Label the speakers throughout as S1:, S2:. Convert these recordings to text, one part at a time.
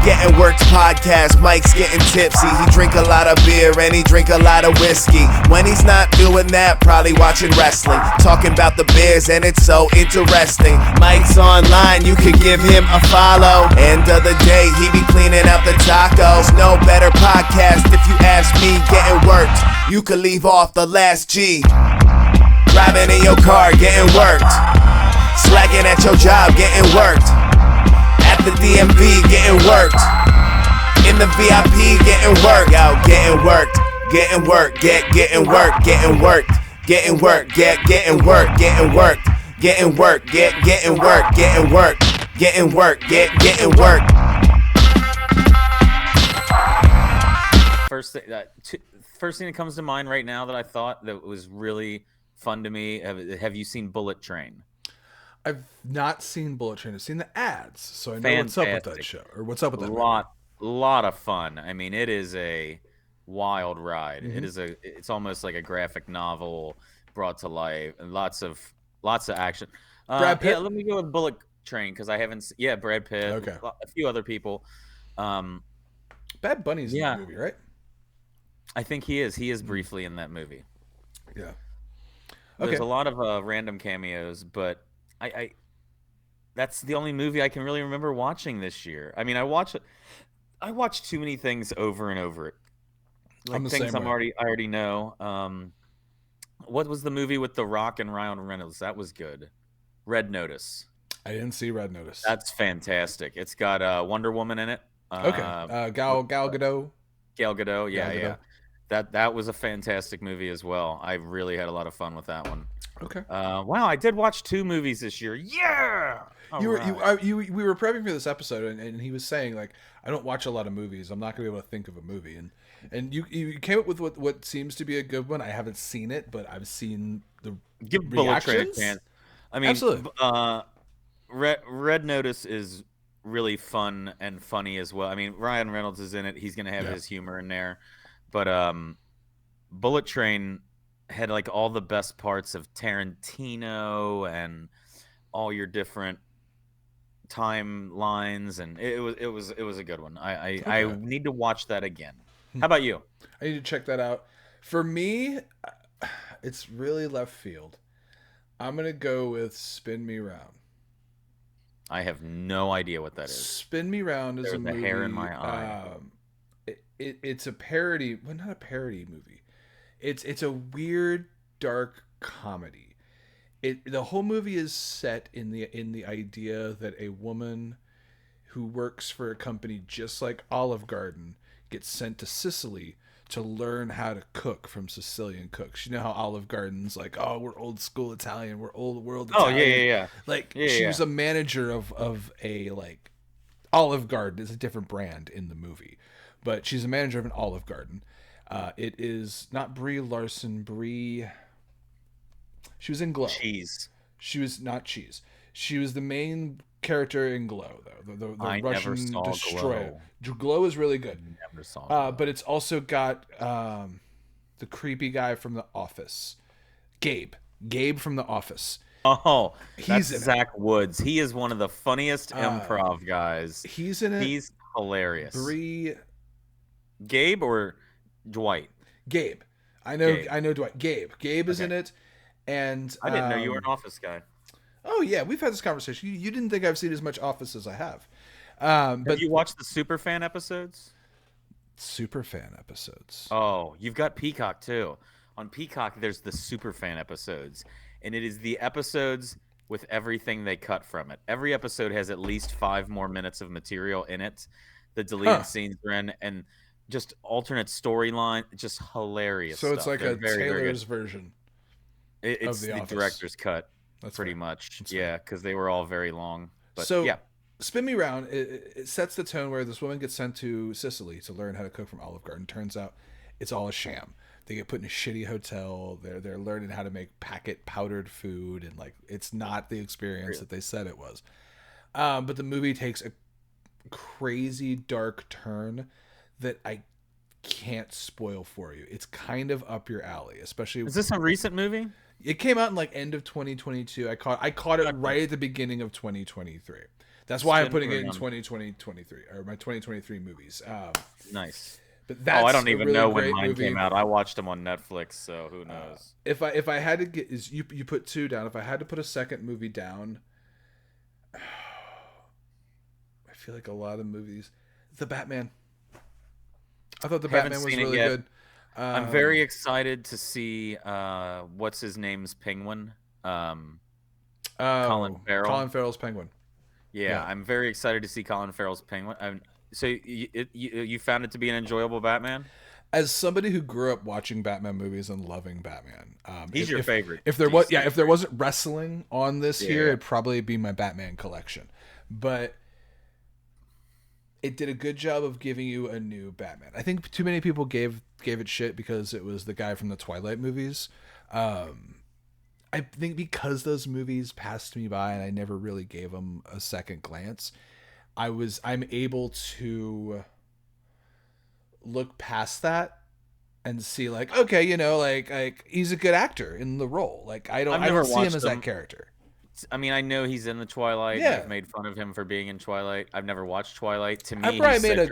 S1: Getting Worked podcast, Mike's getting tipsy. He drink a lot of beer and he drink a lot of whiskey. When he's not doing that, probably watching wrestling, talking about the Bears, and it's so interesting. Mike's online, you could give him a follow. End of the day, he be cleaning out the tacos. No better podcast if you ask me. Getting Worked, you could leave off the last G. Driving in your car, getting worked. Slacking at your job, getting worked. At the DMV, getting worked. In the VIP, getting worked. Yo, getting worked. Getting worked. Getting worked. Getting worked. Getting worked. Getting worked. Getting worked. Getting worked. Getting worked. Getting worked. Getting worked. Getting worked.
S2: First thing that comes to mind right now that I thought that was really fun to me. Have you seen Bullet Train?
S3: I've not seen Bullet Train. I've seen the ads, so I know what's up with that show, or what's up with that movie.
S2: Lot of fun. I mean, it is a wild ride.
S3: Mm-hmm.
S2: It's almost like a graphic novel brought to life, and lots of action.
S3: Brad Pitt?
S2: Yeah, let me go with Bullet Train because I haven't. Yeah, Brad Pitt.
S3: Okay.
S2: A few other people.
S3: Bad Bunny's in the movie, right?
S2: I think he is. He is briefly in that movie.
S3: Yeah.
S2: There's
S3: Okay.
S2: a lot of random cameos, but I that's the only movie I can really remember watching this year. I mean, I watch too many things over and over. Like things I already know. What was the movie with The Rock and Ryan Reynolds? That was good. Red Notice.
S3: I didn't see Red Notice.
S2: That's fantastic. It's got Wonder Woman in it.
S3: Okay. Gal Gadot.
S2: Gal Gadot. Yeah,
S3: Gal Gadot.
S2: yeah. That was a fantastic movie as well. I really had a lot of fun with that one.
S3: Okay.
S2: Wow, I did watch 2 movies this year. Yeah.
S3: We were prepping for this episode, and he was saying, like, I don't watch a lot of movies. I'm not gonna be able to think of a movie, and you came up with what seems to be a good one. I haven't seen it, but I've seen the
S2: Give Bullet Train a
S3: reactions.
S2: chance. I mean,
S3: Absolutely.
S2: Red Notice is really fun and funny as well. I mean, Ryan Reynolds is in it. He's gonna have his humor in there, but Bullet Train had like all the best parts of Tarantino and all your different timelines, and it was a good one. I need to watch that again. How about you?
S3: I need to check that out. For me, it's really left field. I'm gonna go with Spin Me Round.
S2: I have no idea what that is.
S3: Spin Me Round is
S2: There's
S3: a movie.
S2: the hair in my eye.
S3: It's a parody, well, not a parody movie. It's a weird, dark comedy. The whole movie is set in the idea that a woman who works for a company just like Olive Garden gets sent to Sicily to learn how to cook from Sicilian cooks. You know how Olive Garden's like, oh, we're old school Italian, we're old world Italian.
S2: Oh yeah.
S3: Like she was a manager of a, like, Olive Garden is a different brand in the movie, but she's a manager of an Olive Garden. It is not Brie Larson. She was in Glow.
S2: Cheese.
S3: She was not Cheese. She was the main character in Glow, though. The
S2: I
S3: Russian
S2: never saw
S3: destroyer. Glow is really good.
S2: Never saw Glow.
S3: But it's also got the creepy guy from The Office, Gabe. Gabe from The Office.
S2: Oh, that's
S3: He's in
S2: Zach Woods. He is one of the funniest improv guys.
S3: He's in it.
S2: He's hilarious.
S3: Brie.
S2: Gabe or Dwight?
S3: Gabe. I know.
S2: Gabe.
S3: I know Dwight. Gabe is in it, and
S2: I didn't know you were an Office guy.
S3: Oh yeah, we've had this conversation. You didn't think I've seen as much Office as I have.
S2: But
S3: But
S2: you watched the Superfan episodes?
S3: Superfan episodes.
S2: Oh, you've got Peacock too. On Peacock, there's the Superfan episodes, and it is the episodes with everything they cut from it. Every episode has at least 5 more minutes of material in it. The deleted scenes are in, and just alternate storyline, just hilarious.
S3: So it's
S2: stuff.
S3: like
S2: They're
S3: a
S2: very, very good.
S3: Taylor's version.
S2: It's
S3: The
S2: the
S3: Office.
S2: director's cut,
S3: That's
S2: pretty
S3: fair.
S2: much.
S3: That's
S2: Yeah, because they were all very long. But
S3: So
S2: yeah,
S3: Spin Me Round, it sets the tone where this woman gets sent to Sicily to learn how to cook from Olive Garden. Turns out it's all a sham. They get put in a shitty hotel. They're learning how to make packet powdered food, and like it's not the experience that they said it was. But the movie takes a crazy dark turn that I can't spoil for you. It's kind of up your alley, especially.
S2: is this a recent movie?
S3: It came out in like end of 2022. I caught it right at the beginning of 2023. That's why I'm putting it in 2023 or my 2023 movies.
S2: Nice.
S3: But that's
S2: I don't even
S3: really
S2: know when
S3: great
S2: mine
S3: movie.
S2: came out. I watched them on Netflix, so who knows?
S3: If I had to get you put 2 down. If I had to put a second movie down, I feel like a lot of movies. The Batman. I thought the Batman was really good.
S2: I'm very excited to see what's his name's Penguin. Colin Farrell.
S3: Colin Farrell's Penguin.
S2: Yeah, I'm very excited to see Colin Farrell's Penguin. So you found it to be an enjoyable Batman?
S3: As somebody who grew up watching Batman movies and loving Batman,
S2: he's your favorite.
S3: If there wasn't wrestling on this here, it'd probably be my Batman collection. But it did a good job of giving you a new Batman. I think too many people gave it shit because it was the guy from the Twilight movies. I think because those movies passed me by and I never really gave them a second glance, I'm able to look past that and see like, okay, like he's a good actor in the role. Like I don't see him as that character.
S2: I mean, I know he's in the Twilight.
S3: Yeah.
S2: I've made fun of him for being in Twilight. I've never watched Twilight. To me,
S3: I probably made a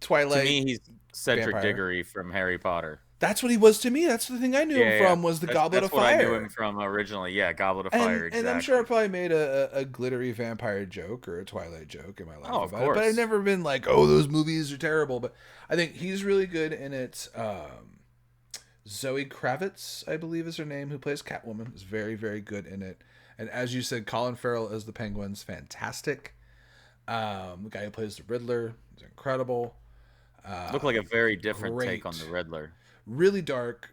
S3: Twilight.
S2: To me, he's Cedric
S3: vampire.
S2: Diggory from Harry Potter.
S3: That's what he was to me. That's the thing I knew him from was the Goblet of Fire.
S2: That's what I knew him from originally. Yeah, Goblet of Fire. Exactly.
S3: And I'm sure I probably made a glittery vampire joke or a Twilight joke in my life.
S2: Oh, of course.
S3: But I've never been like, oh, those movies are terrible. But I think he's really good in it. Zoe Kravitz, I believe is her name, who plays Catwoman, is very, very good in it. And as you said, Colin Farrell as the Penguin's fantastic. The guy who plays the Riddler is incredible.
S2: Looked like a very different take on the Riddler.
S3: Really dark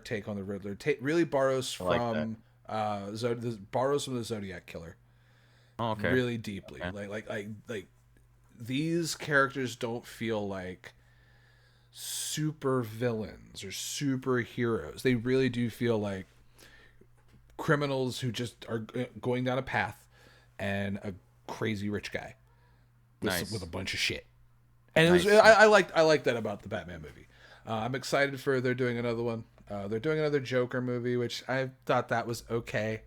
S3: take on the Riddler. Really borrows from borrows from the Zodiac Killer.
S2: Oh, okay.
S3: Really deeply. Okay. Like these characters don't feel like super villains or superheroes. They really do feel like criminals who just are going down a path and a crazy rich guy with a bunch of shit. And it was I like that about the Batman movie. I'm excited for they're doing another one. They're doing another Joker movie, which I thought that was okay.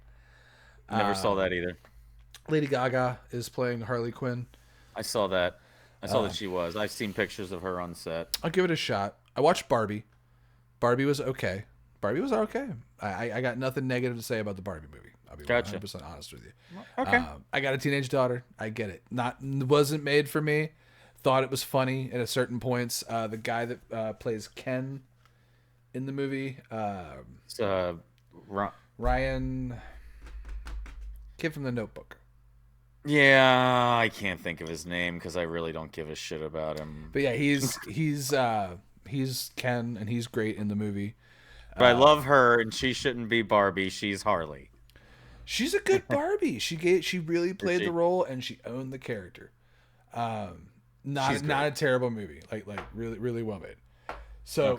S2: Never saw that either.
S3: Lady Gaga is playing Harley Quinn.
S2: I saw that. I saw that she was. I've seen pictures of her on set.
S3: I'll give it a shot. I watched Barbie. Barbie was okay. I got nothing negative to say about the Barbie movie. I'll be 100% honest with you.
S2: Okay.
S3: I got a teenage daughter. I get it. Wasn't made for me. Thought it was funny at a certain points. The guy that plays Ken in the movie, Ryan, kid from The Notebook.
S2: Yeah, I can't think of his name because I really don't give a shit about him.
S3: But yeah, he's Ken and he's great in the movie.
S2: But I love her, and she shouldn't be Barbie. She's Harley.
S3: She's a good Barbie. She really played the role and she owned the character. Not a terrible movie. Like really, really well made. So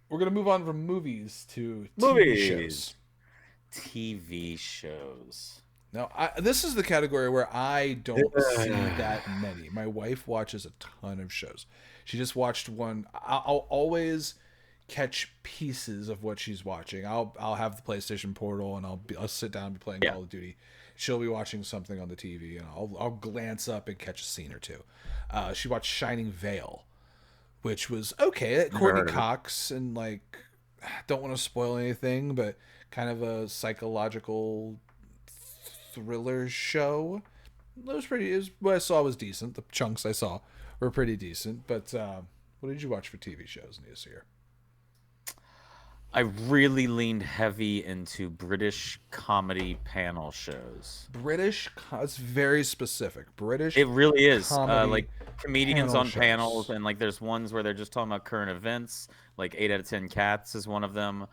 S3: we're gonna move on from movies to TV shows.
S2: TV shows.
S3: Now, this is the category where I don't see that many. My wife watches a ton of shows. She just watched one. I'll always catch pieces of what she's watching. I'll have the PlayStation Portal and I'll sit down and be playing Call of Duty. She'll be watching something on the TV and I'll glance up and catch a scene or two. She watched Shining Vale, which was okay. Courtney Cox and like, don't want to spoil anything, but kind of a psychological thriller show. It was pretty. What I saw was decent. The chunks I saw were pretty decent. But what did you watch for TV shows this year?
S2: I really leaned heavy into British comedy panel shows.
S3: It's very specific. British.
S2: It really is. Like comedians on panels, and like there's ones where they're just talking about current events. Like 8 out of 10 Cats is one of them.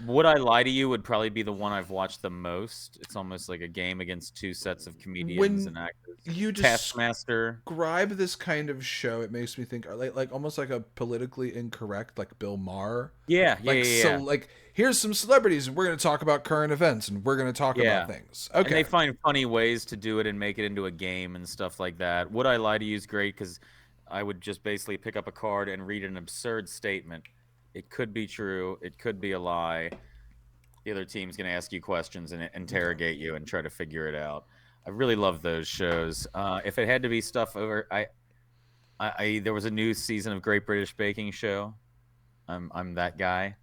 S2: Would I Lie to You would probably be the one I've watched the most. It's almost like a game against two sets of comedians and actors.
S3: You
S2: Taskmaster.
S3: Describe this kind of show, it makes me think like almost like a politically incorrect, like Bill Maher.
S2: Yeah.
S3: So like here's some celebrities and we're going to talk about current events and we're going to talk about things. Okay.
S2: And they find funny ways to do it and make it into a game and stuff like that. Would I Lie to You is great because I would just basically pick up a card and read an absurd statement It could be true. It could be a lie. The other team's going to ask you questions and interrogate you and try to figure it out. I really love those shows. If it had to be stuff over, there was a new season of Great British Baking Show. I'm that guy.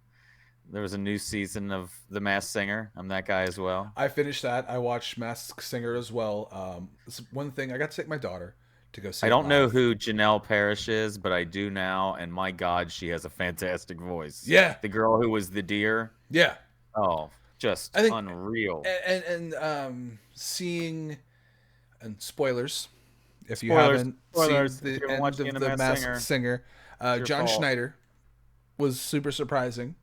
S2: There was a new season of The Masked Singer. I'm that guy as well.
S3: I finished that. I watched Masked Singer as well. It's one thing I got to take my daughter to go see.
S2: I
S3: it
S2: don't know
S3: live.
S2: who Janelle Parrish is, but I do now, and my God, she has a fantastic voice.
S3: Yeah,
S2: the girl who was the deer.
S3: yeah.
S2: Oh, just
S3: I think,
S2: unreal.
S3: And seeing, and spoilers, if you
S2: Spoilers,
S3: haven't
S2: spoilers.
S3: seen
S2: If
S3: the
S2: you haven't watched
S3: end of The Masked Singer,
S2: your
S3: John
S2: fault.
S3: Schneider was super surprising.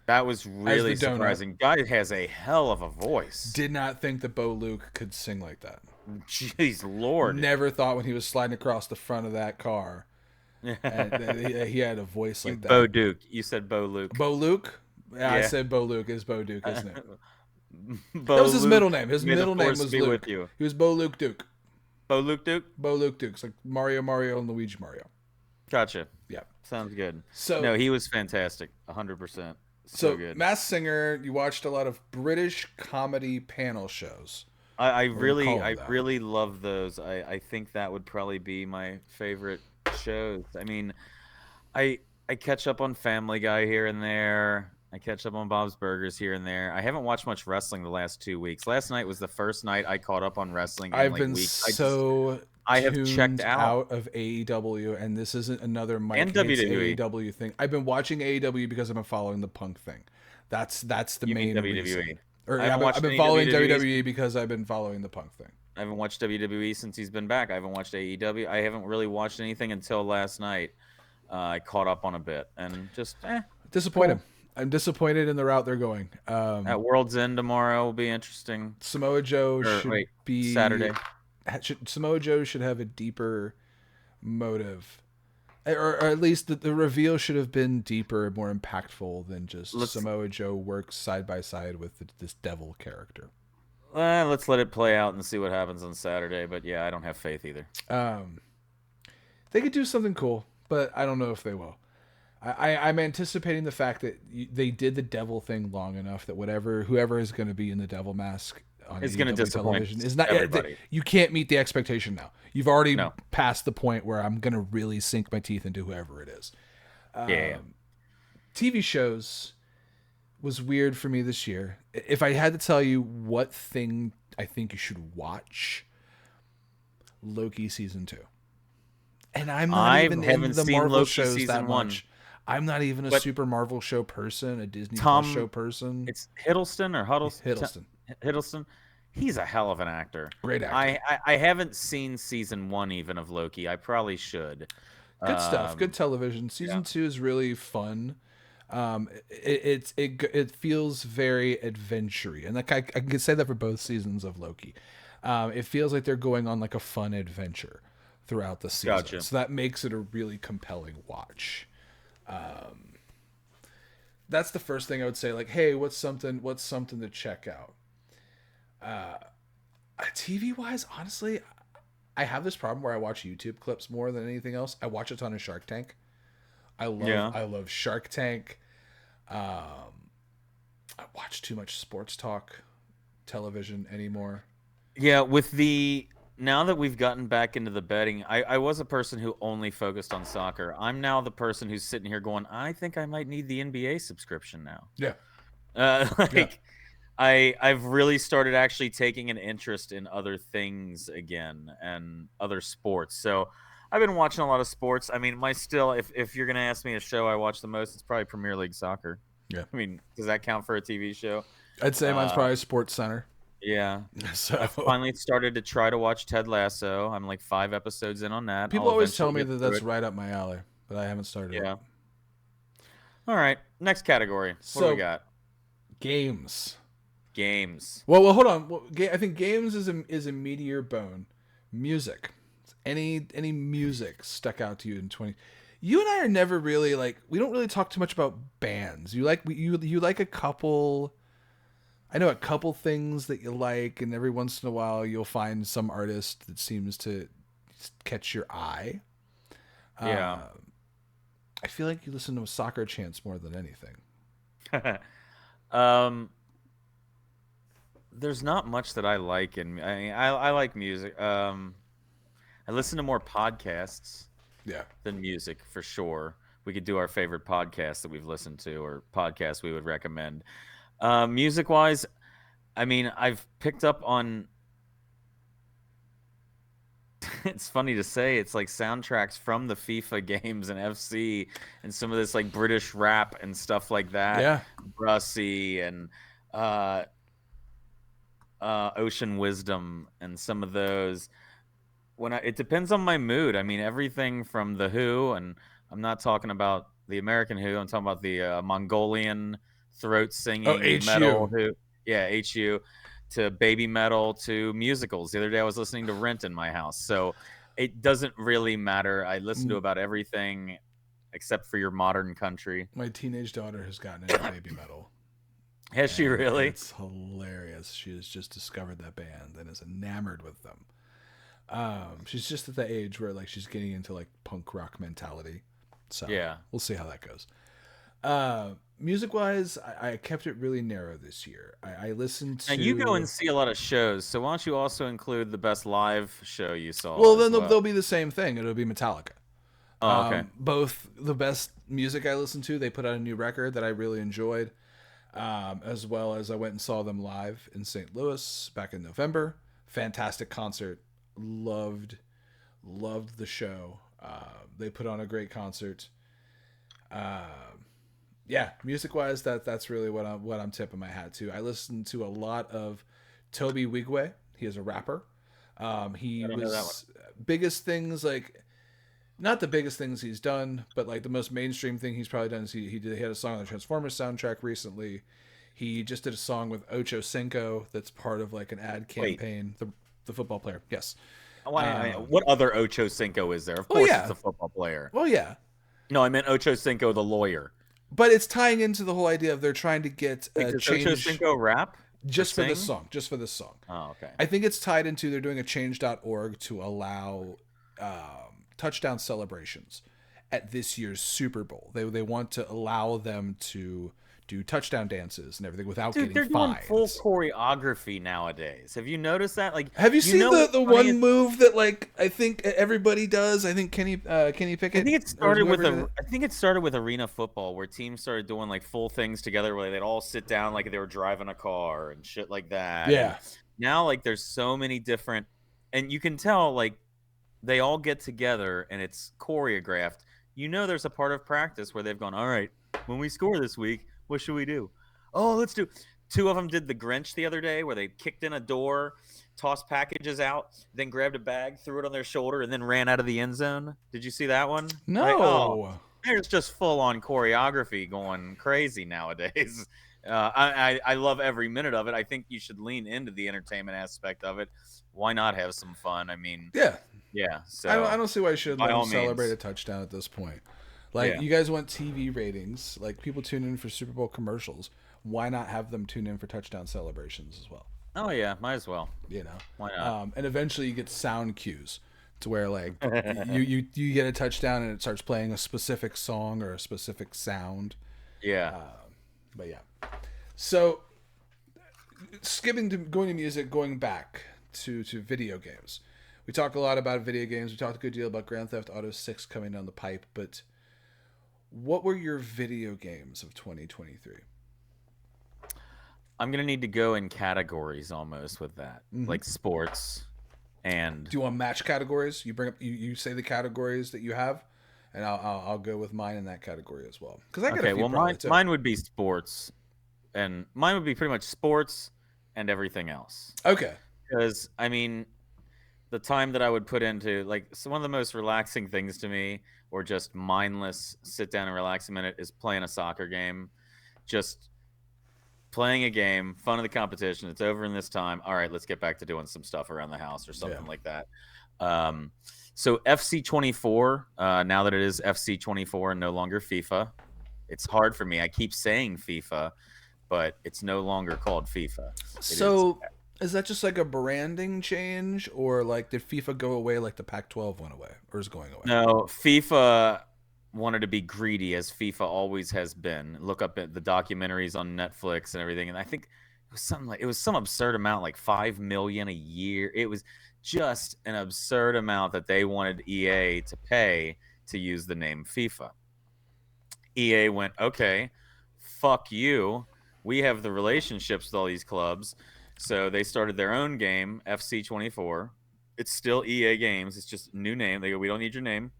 S2: That was really
S3: the donut.
S2: surprising. Guy has a hell of a voice.
S3: Did not think that Bo Luke could sing like that.
S2: Jeez Lord.
S3: Never thought when he was sliding across the front of that car, and that he had a voice like that.
S2: Bo Duke. You said Bo Luke.
S3: Bo Luke? Yeah, I
S2: Yeah.
S3: said Bo Luke. Is Bo Duke, isn't it?
S2: Bo
S3: That was his
S2: Luke,
S3: middle name. His
S2: may the
S3: middle name
S2: force
S3: was
S2: be
S3: Luke.
S2: with you.
S3: He was Bo Luke Duke.
S2: Bo Luke Duke?
S3: Bo Luke Duke. It's like Mario, and Luigi Mario.
S2: Gotcha.
S3: Yeah.
S2: Sounds good.
S3: So
S2: No, he was fantastic. 100%. So
S3: So
S2: good.
S3: Masked Singer, you watched a lot of British comedy panel shows.
S2: I
S3: do you
S2: really
S3: call
S2: I
S3: that?
S2: really love those. I think that would probably be my favorite shows. I mean, I catch up on Family Guy here and there. I catch up on Bob's Burgers here and there. I haven't watched much wrestling the last 2 weeks. Last night was the first night I caught up on wrestling in
S3: I've
S2: like
S3: been
S2: weeks.
S3: I
S2: have
S3: tuned
S2: checked out.
S3: of AEW, and this isn't another Mike
S2: And
S3: hates
S2: WWE.
S3: AEW thing. I've been watching AEW because I've been following the Punk thing. That's the
S2: You mean
S3: main
S2: WWE.
S3: reason. Or
S2: I haven't
S3: I've been
S2: watched
S3: following
S2: any WWE.
S3: WWE because I've been following the Punk thing.
S2: I haven't watched WWE since he's been back. I haven't watched AEW. I haven't really watched anything until last night. I caught up on a bit and just
S3: Disappointed.
S2: Cool.
S3: I'm disappointed in the route they're going.
S2: At World's End tomorrow will be interesting.
S3: Samoa Joe
S2: Or,
S3: should
S2: wait,
S3: be
S2: Saturday.
S3: Samoa Joe should have a deeper motive, or at least the reveal should have been deeper and more impactful than just Samoa Joe works side by side with this devil character.
S2: Let's let it play out and see what happens on Saturday. But yeah, I don't have faith either.
S3: They could do something cool, but I don't know if they will. I'm anticipating the fact that they did the devil thing long enough that whoever is going to be in the devil mask on
S2: It's gonna
S3: AEW
S2: disappoint
S3: television is not.
S2: everybody.
S3: You can't meet the expectation now. You've already
S2: No.
S3: passed the point where I'm going to really sink my teeth into whoever it is.
S2: Yeah.
S3: TV shows was weird for me this year. If I had to tell you what thing I think you should watch, Loki season 2. And I'm not
S2: I
S3: even
S2: haven't
S3: in the
S2: seen
S3: Marvel
S2: Loki
S3: shows
S2: season
S3: that
S2: 1.
S3: much. I'm not even a
S2: But-
S3: super Marvel show person, a Disney
S2: Tom-
S3: Plus show person.
S2: It's Hiddleston or
S3: Hiddleston.
S2: Hiddleston. He's a hell of an actor.
S3: Great actor.
S2: I haven't seen season 1 even of Loki. I probably should.
S3: Good stuff. Good television. Season 2 is really fun. It feels very adventure-y. And like I can say that for both seasons of Loki. It feels like they're going on like a fun adventure throughout the season.
S2: Gotcha.
S3: So that makes it a really compelling watch. That's the first thing I would say. Like, hey, what's something to check out? TV wise, honestly, I have this problem where I watch YouTube clips more than anything else. I watch a ton of Shark Tank. I love Shark Tank. I watch too much sports talk television anymore.
S2: Yeah, now that we've gotten back into the betting, I was a person who only focused on soccer. I'm now the person who's sitting here going, I think I might need the NBA subscription now.
S3: Yeah.
S2: I've really started actually taking an interest in other things again and other sports. So I've been watching a lot of sports. I mean, if you're going to ask me a show I watch the most, it's probably Premier League Soccer.
S3: Yeah.
S2: I mean, does that count for a TV show?
S3: I'd say mine's probably Sports Center.
S2: Yeah.
S3: So
S2: I finally started to try to watch Ted Lasso. I'm like 5 episodes in on that.
S3: people
S2: I'll
S3: always tell me
S2: eventually
S3: that
S2: get
S3: that's
S2: through
S3: right up my alley, but I haven't started
S2: it. Yeah.
S3: it.
S2: All right. Next category. What do we got?
S3: Games.
S2: Games.
S3: Well, hold on. Well, I think games is a meatier bone. Music. Any music stuck out to you in 20? You and I are never really we don't really talk too much about bands. You like a couple. I know a couple things that you like, and every once in a while you'll find some artist that seems to catch your eye.
S2: Yeah.
S3: I feel like you listen to soccer chants more than anything.
S2: um, there's not much that I like, and I like music. I listen to more podcasts
S3: Yeah.
S2: than music for sure. We could do our favorite podcasts that we've listened to, or podcasts we would recommend. Music wise, I mean, I've picked up on. It's funny to say, it's like soundtracks from the FIFA games and FC and some of this like British rap and stuff like that.
S3: Yeah.
S2: Brussy and uh, Ocean Wisdom and some of those. It depends on my mood. I mean, everything from the Who, and I'm not talking about the American Who. I'm talking about the Mongolian throat
S3: Oh,
S2: singing metal
S3: HU.
S2: Who. Yeah, HU, to baby metal to musicals. The other day I was listening to Rent in my house. So it doesn't really matter. I listen to about everything except for your modern country.
S3: My teenage daughter has gotten into baby metal.
S2: Has she really?
S3: It's hilarious. She has just discovered that band and is enamored with them. She's just at the age where like she's getting into like punk rock mentality. So
S2: yeah,
S3: we'll see how that goes. Music wise, I kept it really narrow this year. I listened to.
S2: And you go and see a lot of shows, so why don't you also include the best live show you saw?
S3: Well, then they'll be the same thing. It'll be Metallica.
S2: Oh, okay.
S3: Both the best music I listened to. They put out a new record that I really enjoyed, as well as I went and saw them live in St. Louis back in November. Fantastic concert. Loved the show. They put on a great concert. Yeah, music wise, that's really what I'm tipping my hat to. I listened to a lot of Toby Wigwe. He is a rapper. He was biggest things, like not the biggest things he's done, but like the most mainstream thing he's probably done is he had a song on the Transformers soundtrack recently. He just did a song with Ocho Cinco that's part of like an ad campaign. The football player, yes.
S2: What other Ocho Cinco is there? Of course, it's a football player.
S3: Well, yeah.
S2: No, I meant Ocho Cinco, the lawyer.
S3: But it's tying into the whole idea of they're trying to get a change.
S2: Ocho Cinco rap?
S3: Just for this song. Just for this song.
S2: Oh, okay.
S3: I think it's tied into they're doing a change.org to allow touchdown celebrations at this year's Super Bowl. They want to allow them to do touchdown dances and everything without getting
S2: they're
S3: fines.
S2: doing full choreography nowadays. Have you noticed that? Like,
S3: have you seen the one move that like I think everybody does? I think Kenny Pickett.
S2: I think it started with arena football, where teams started doing like full things together, where they'd all sit down like they were driving a car and shit like that.
S3: Yeah.
S2: And now like there's so many different, and you can tell like they all get together and it's choreographed. You know, there's a part of practice where they've gone, all right, when we score this week, what should we do? Oh, let's do. Two of them did the Grinch the other day, where they kicked in a door, tossed packages out, then grabbed a bag, threw it on their shoulder, and then ran out of the end zone. Did you see that one?
S3: No.
S2: Like, oh, there's just full-on choreography going crazy nowadays. I love every minute of it. I think you should lean into the entertainment aspect of it. Why not have some fun? I mean, yeah. So
S3: I don't see why you should let them celebrate a touchdown at this point. Like, you guys want TV ratings. Like, people tune in for Super Bowl commercials. Why not have them tune in for touchdown celebrations as well?
S2: Oh, yeah. Might as well.
S3: You know?
S2: Why not?
S3: And eventually you get sound cues to where, like, you get a touchdown and it starts playing a specific song or a specific sound.
S2: Yeah.
S3: But, yeah. So, going to music, going back to video games. We talk a lot about video games. We talked a good deal about Grand Theft Auto 6 coming down the pipe, but what were your video games of 2023?
S2: I'm gonna need to go in categories almost with that, like sports. And
S3: do you want match categories? You bring up you say the categories that you have, and I'll go with mine in that category as well. Because I got a few.
S2: Mine would be sports, and mine would be pretty much sports and everything else.
S3: Okay.
S2: Because I mean, the time that I would put into one of the most relaxing things to me, or just mindless sit down and relax a minute, is playing a soccer game. Just playing a game, fun of the competition. It's over in this time. All right, let's get back to doing some stuff around the house or something like that. So FC24, now that it is FC24 and no longer FIFA, it's hard for me. I keep saying FIFA, but it's no longer called FIFA.
S3: Is that just like a branding change, or like did FIFA go away like the Pac-12 went away, or is it going away?
S2: No, FIFA wanted to be greedy as FIFA always has been. Look up at the documentaries on Netflix and everything, and I think it was some absurd amount, like 5 million a year. It was just an absurd amount that they wanted EA to pay to use the name FIFA. EA went, okay, fuck you. We have the relationships with all these clubs. So they started their own game, FC 24. It's still EA Games. It's just a new name. They go, we don't need your name.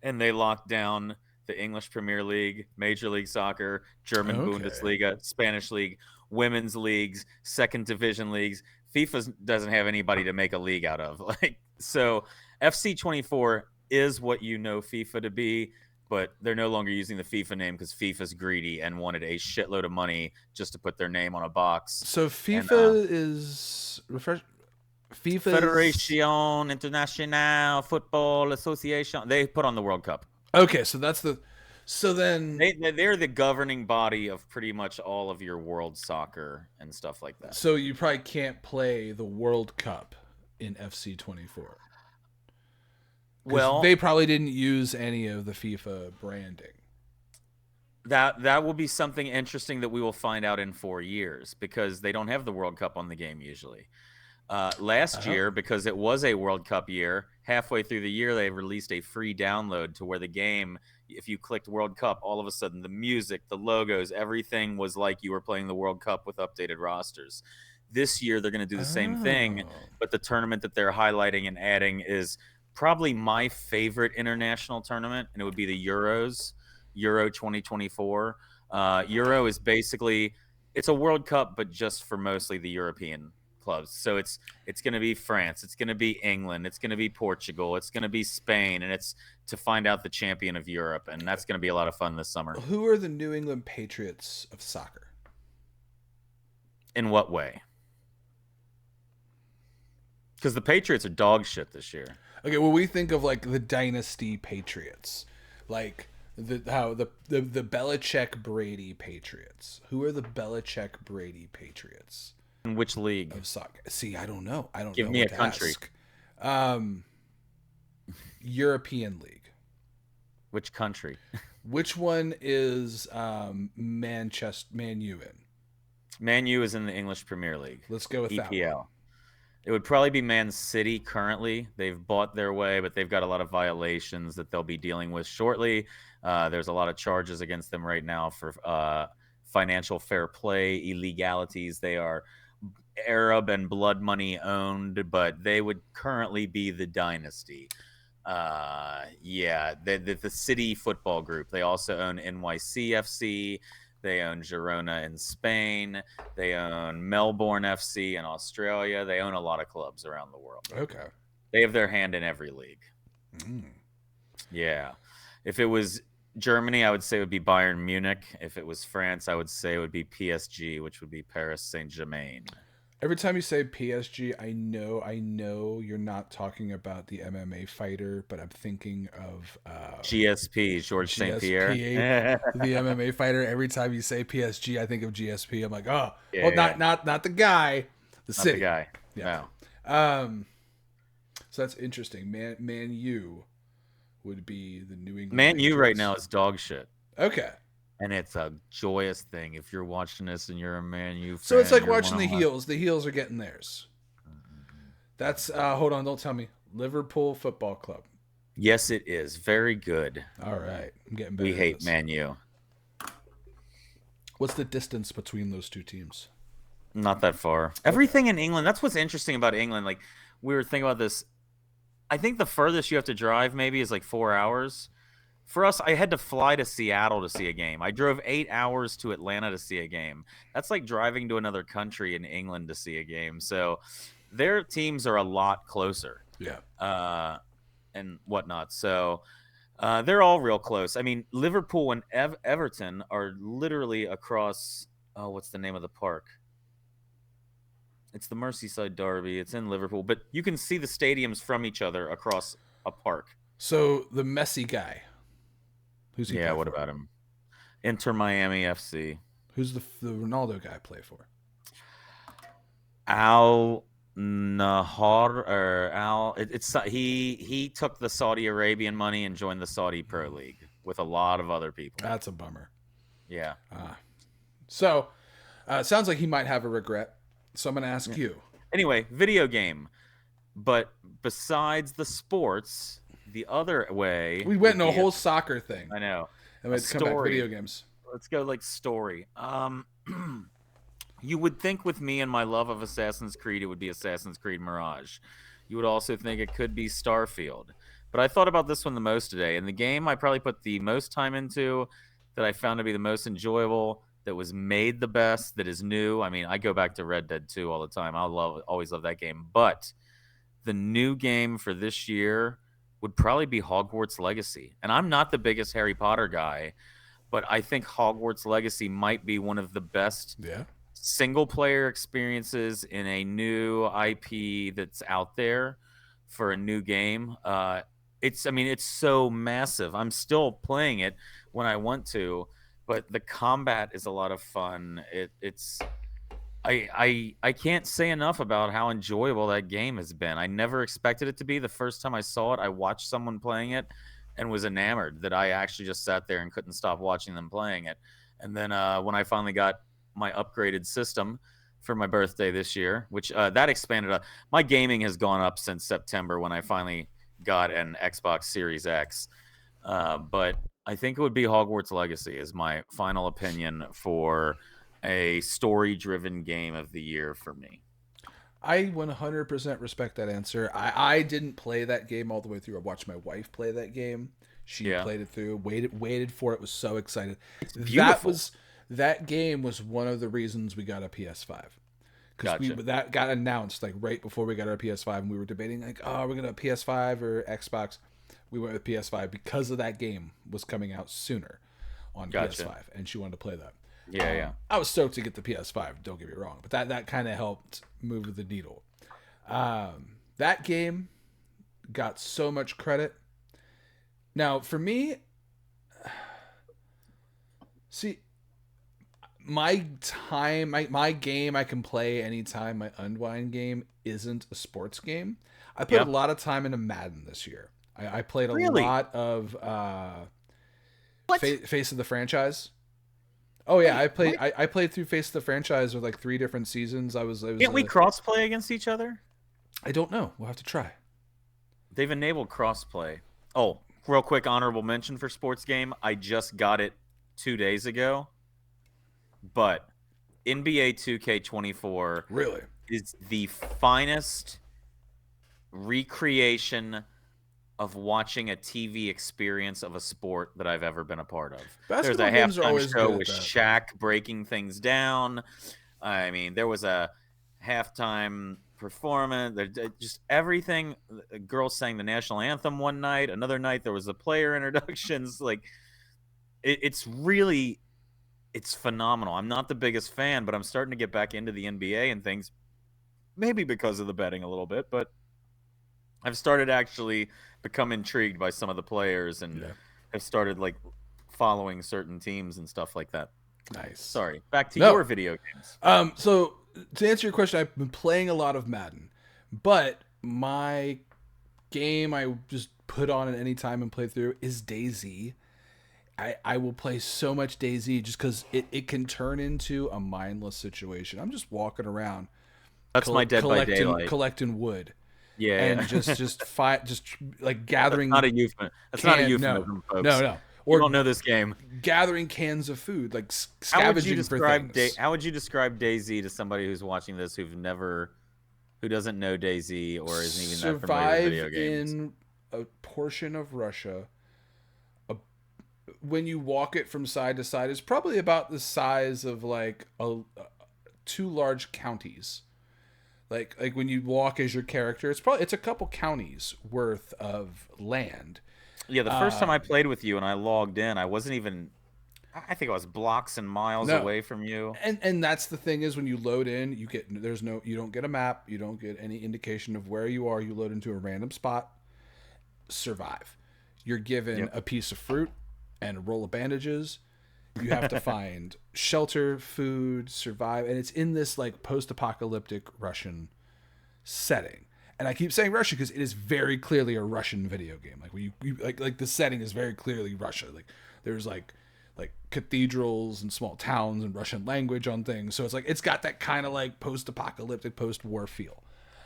S2: And they locked down the English Premier League, Major League Soccer, German Bundesliga, Spanish League, women's leagues, second division leagues. FIFA doesn't have anybody to make a league out of. So FC 24 is what you know FIFA to be, but they're no longer using the FIFA name because FIFA's greedy and wanted a shitload of money just to put their name on a box.
S3: So FIFA is
S2: Federation Internationale Football Association. They put on the World Cup.
S3: Okay, so then
S2: they're the governing body of pretty much all of your world soccer and stuff like that.
S3: So you probably can't play the World Cup in FC 24. Well, they probably didn't use any of the FIFA branding.
S2: That will be something interesting that we will find out in 4 years, because they don't have the World Cup on the game usually. Last year, because it was a World Cup year, halfway through the year, they released a free download to where the game, if you clicked World Cup, all of a sudden the music, the logos, everything was like you were playing the World Cup with updated rosters. This year, they're going to do the same thing, but the tournament that they're highlighting and adding is probably my favorite international tournament, and it would be the Euros, Euro 2024. Euro is basically, it's a World Cup, but just for mostly the European clubs. So it's going to be France, it's going to be England, it's going to be Portugal, it's going to be Spain, and it's to find out the champion of Europe, and that's going to be a lot of fun this summer.
S3: Who are the New England Patriots of soccer?
S2: In what way? Because the Patriots are dog shit this year.
S3: Okay, well, we think of like the dynasty Patriots, like the Belichick Brady Patriots. Who are the Belichick Brady Patriots?
S2: In which league
S3: of soccer? See, I don't know.
S2: Give me a country.
S3: European League.
S2: Which country?
S3: Which one is Manchester Man U in?
S2: Man U is in the English Premier League.
S3: Let's go with
S2: EPL.
S3: that one.
S2: It would probably be Man City currently. They've bought their way, but they've got a lot of violations that they'll be dealing with shortly. There's a lot of charges against them right now for financial fair play, illegalities. They are Arab and blood money owned, but they would currently be the dynasty. The City Football Group. They also own NYCFC. They own Girona in Spain. They own Melbourne FC in Australia. They own a lot of clubs around the world.
S3: Okay.
S2: They have their hand in every league. Yeah. If it was Germany, I would say it would be Bayern Munich. If it was France, I would say it would be PSG, which would be Paris Saint-Germain.
S3: Every time you say PSG, I know you're not talking about the MMA fighter, but I'm thinking of
S2: GSP, Georges St-Pierre.
S3: The MMA fighter. Every time you say PSG, I think of GSP. I'm like, not the guy, the city.
S2: Not the guy.
S3: Yeah.
S2: No.
S3: So that's interesting. Man U would be the New England.
S2: Man
S3: Patriots.
S2: U right now is dog shit.
S3: Okay.
S2: And it's a joyous thing if you're watching this and you're a Man U fan.
S3: So it's like watching the Heels. The Heels are getting theirs. That's hold on, don't tell me. Liverpool Football Club.
S2: Yes, it is. Very good.
S3: All right. I'm getting better.
S2: We hate Man U.
S3: What's the distance between those two teams?
S2: Not that far. Everything in England, that's what's interesting about England. Like, we were thinking about this. I think the furthest you have to drive maybe is like 4 hours. For us, I had to fly to Seattle to see a game. I drove 8 hours to Atlanta to see a game. That's like driving to another country in England to see a game. So their teams are a lot closer.
S3: Yeah.
S2: And whatnot. So they're all real close. I mean, Liverpool and Everton are literally across, what's the name of the park? It's the Merseyside Derby. It's in Liverpool. But you can see the stadiums from each other across a park.
S3: So the Messi guy. Who's he?
S2: Yeah, what about him? Inter Miami FC.
S3: Who's the Ronaldo guy play for?
S2: Nahar or Al. It's he took the Saudi Arabian money and joined the Saudi Pro League with a lot of other people.
S3: That's a bummer.
S2: Yeah.
S3: So, it sounds like he might have a regret. So I'm going to ask you.
S2: Anyway, video game. But besides the sports, the other way
S3: We went
S2: would
S3: in a
S2: be
S3: whole soccer thing.
S2: I know.
S3: And we had to come back to video games.
S2: Let's go like story. You would think with me and my love of Assassin's Creed, it would be Assassin's Creed Mirage. You would also think it could be Starfield. But I thought about this one the most today. And the game I probably put the most time into, that I found to be the most enjoyable, that was made the best, that is new. I mean, I go back to Red Dead 2 all the time. Always love that game. But the new game for this year would probably be Hogwarts Legacy. And I'm not the biggest Harry Potter guy, but I think Hogwarts Legacy might be one of the best single player experiences in a new IP that's out there for a new game. It's so massive. I'm still playing it when I want to, but the combat is a lot of fun. I can't say enough about how enjoyable that game has been. I never expected it to be. The first time I saw it, I watched someone playing it and was enamored that I actually just sat there and couldn't stop watching them playing it. And then when I finally got my upgraded system for my birthday this year, which that expanded. My gaming has gone up since September when I finally got an Xbox Series X. But I think it would be Hogwarts Legacy is my final opinion for a story-driven game of the year for me.
S3: I 100% respect that answer. I didn't play that game all the way through. I watched my wife play that game. She played it through, waited for it, was so excited.
S2: It's beautiful.
S3: That game was one of the reasons we got a PS5. Because that got announced like right before we got our PS5, and we were debating like, oh, we're gonna have PS5 or Xbox. We went with PS5 because of that game was coming out sooner on PS5, and she wanted to play that.
S2: Yeah.
S3: I was stoked to get the PS5. Don't get me wrong, but that kind of helped move the needle. That game got so much credit. Now, for me, see, my game I can play anytime. My unwind game isn't a sports game. I put a lot of time into Madden this year. I played a lot of Face of the Franchise. Oh yeah, I played through Face of the Franchise with like 3 different seasons.
S2: Can't we cross-play against each other?
S3: I don't know. We'll have to try.
S2: They've enabled cross-play. Oh, real quick honorable mention for sports game. I just got it 2 days ago. But NBA 2K24
S3: really
S2: is the finest recreation of watching a TV experience of a sport that I've ever been a part of. There's a halftime show with Shaq breaking things down. I mean, there was a halftime performance. Just everything. Girls sang the national anthem one night. Another night there was the player introductions. Like, it's really... It's phenomenal. I'm not the biggest fan, but I'm starting to get back into the NBA and things. Maybe because of the betting a little bit, but I've started to actually become intrigued by some of the players and have started like following certain teams and stuff like that.
S3: Nice.
S2: Sorry. Back to your video games.
S3: So to answer your question, I've been playing a lot of Madden, but my game I just put on at any time and play through is DayZ. I will play so much DayZ just because it can turn into a mindless situation. I'm just walking around.
S2: That's my Dead by Daylight.
S3: Collecting wood.
S2: Yeah.
S3: And just like gathering.
S2: That's not a euphemism, folks.
S3: No.
S2: Or don't know this game.
S3: Gathering cans of food, like scavenging for things.
S2: How would you describe DayZ to somebody who's watching this who doesn't know DayZ or isn't even that familiar with video games?
S3: In a portion of Russia. When you walk it from side to side, it's probably about the size of like 2 large counties. Like when you walk as your character, it's a couple counties worth of land.
S2: Yeah, the first time I played with you and I logged in, I wasn't even. I think I was blocks and miles away from you.
S3: And that's the thing is when you load in, you don't get a map, you don't get any indication of where you are. You load into a random spot, survive. You're given a piece of fruit and a roll of bandages. You have to find shelter, food, survive, and it's in this like post-apocalyptic Russian setting. And I keep saying Russia because it is very clearly a Russian video game. Like you like the setting is very clearly Russia. Like there's like cathedrals and small towns and Russian language on things. So it's got that kind of like post-apocalyptic, post-war feel.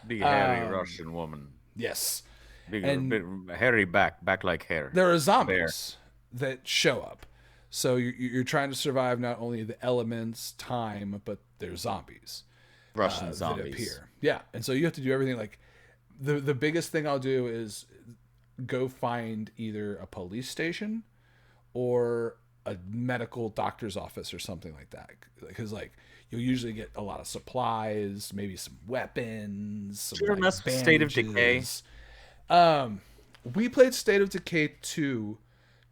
S2: Big hairy Russian woman.
S3: Yes.
S2: Big,
S3: And
S2: bit hairy back like hair.
S3: there are zombies that show up. So you're trying to survive not only the elements, time, but there's zombies.
S2: Russian
S3: That
S2: zombies.
S3: appear. Yeah. And so you have to do everything like the biggest thing I'll do is go find either a police station or a medical doctor's office or something like that. Because like you'll usually get a lot of supplies, maybe some weapons, some
S2: Sure, that's State of Decay.
S3: We played State of Decay 2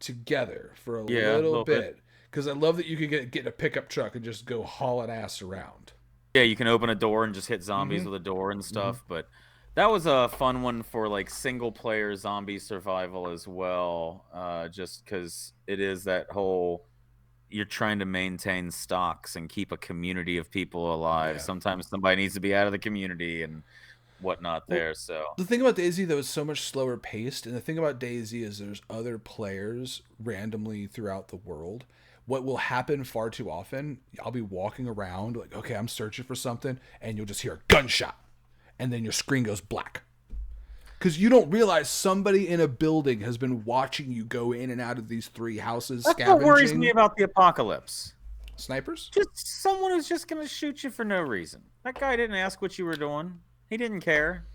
S3: together for a little bit. Because I love that you could get a pickup truck and just go hauling ass around.
S2: Yeah, you can open a door and just hit zombies with a door and stuff, but that was a fun one for like single player zombie survival as well. Just because it is that whole you're trying to maintain stocks and keep a community of people alive.
S3: Yeah.
S2: Sometimes somebody needs to be out of the community and whatnot there. So
S3: The thing about DayZ though is so much slower paced, and the thing about DayZ is there's other players randomly throughout the world. What will happen far too often, I'll be walking around like, okay, I'm searching for something, and you'll just hear a gunshot, and then your screen goes black. Because you don't realize somebody in a building has been watching you go in and out of these three houses.
S2: that's
S3: Scavenging.
S2: what worries me about the apocalypse.
S3: Snipers?
S2: Just someone who's just gonna shoot you for no reason. That guy didn't ask what you were doing. He didn't care.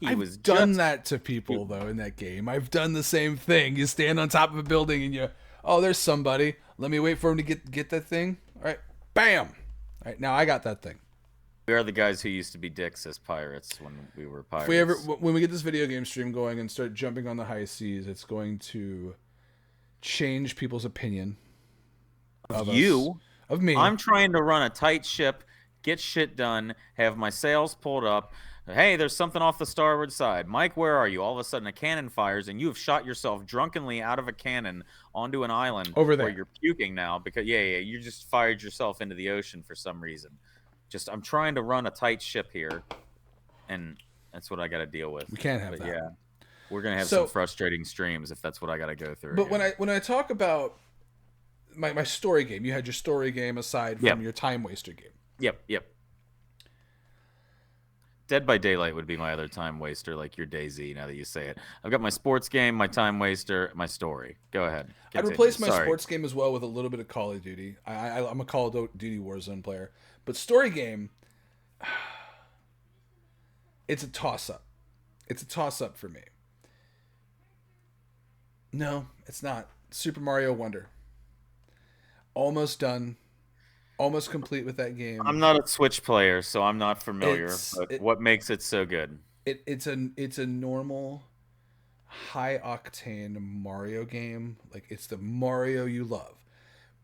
S3: I've done that to people though in that game. I've done the same thing. You stand on top of a building and there's somebody. Let me wait for him to get that thing. All right, bam. All right, now I got that thing.
S2: We are the guys who used to be dicks as pirates when we were pirates.
S3: When we get this video game stream going and start jumping on the high seas, it's going to change people's opinion of
S2: you,
S3: us, of me.
S2: I'm trying to run a tight ship, get shit done, have my sails pulled up. Hey, there's something off the starboard side. Mike, where are you? All of a sudden, a cannon fires, and you have shot yourself drunkenly out of a cannon onto an island
S3: Over there.
S2: where you're puking now because you just fired yourself into the ocean for some reason. I'm trying to run a tight ship here, and that's what I got to deal with.
S3: We can't have
S2: but
S3: that.
S2: Yeah, we're gonna have some frustrating streams if that's what I got to go through.
S3: But when I talk about my story game, you had your story game aside from your time waster game.
S2: Yep. Dead by Daylight would be my other time waster, like your DayZ, now that you say it. I've got my sports game, my time waster, my story. Go ahead.
S3: I'd replace my sports game as well with a little bit of Call of Duty. I'm a Call of Duty Warzone player. But story game, it's a toss-up. It's a toss-up for me. No, it's not. Super Mario Wonder. Almost done. Almost complete with that game.
S2: I'm not a Switch player, so I'm not familiar. What makes it so good?
S3: It's a normal, high octane Mario game. Like it's the Mario you love,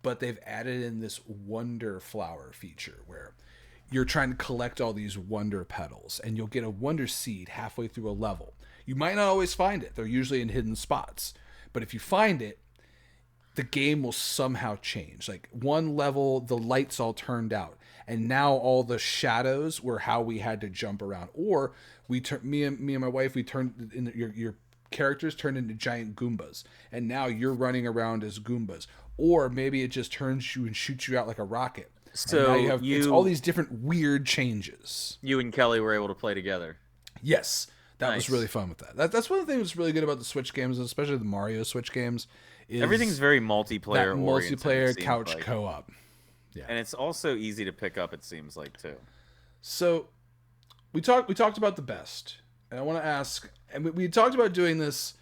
S3: but they've added in this Wonder Flower feature where you're trying to collect all these Wonder petals, and you'll get a Wonder seed halfway through a level. You might not always find it; they're usually in hidden spots. But if you find it, the game will somehow change. Like one level, the lights all turned out, and now all the shadows were how we had to jump around. Or me and my wife, we turned in your characters turned into giant Goombas, and now you're running around as Goombas. Or maybe it just turns you and shoots you out like a rocket.
S2: So
S3: and now it's all these different weird changes.
S2: You and Kelly were able to play together.
S3: Yes, that
S2: Nice.
S3: was really fun with that. That's one of the things that's really good about the Switch games, especially the Mario Switch games. Is
S2: Everything's very multiplayer.
S3: multiplayer couch co-op. Yeah.
S2: And it's also easy to pick up. It seems like too.
S3: So we talked about the best, and I want to ask. And we talked about doing this: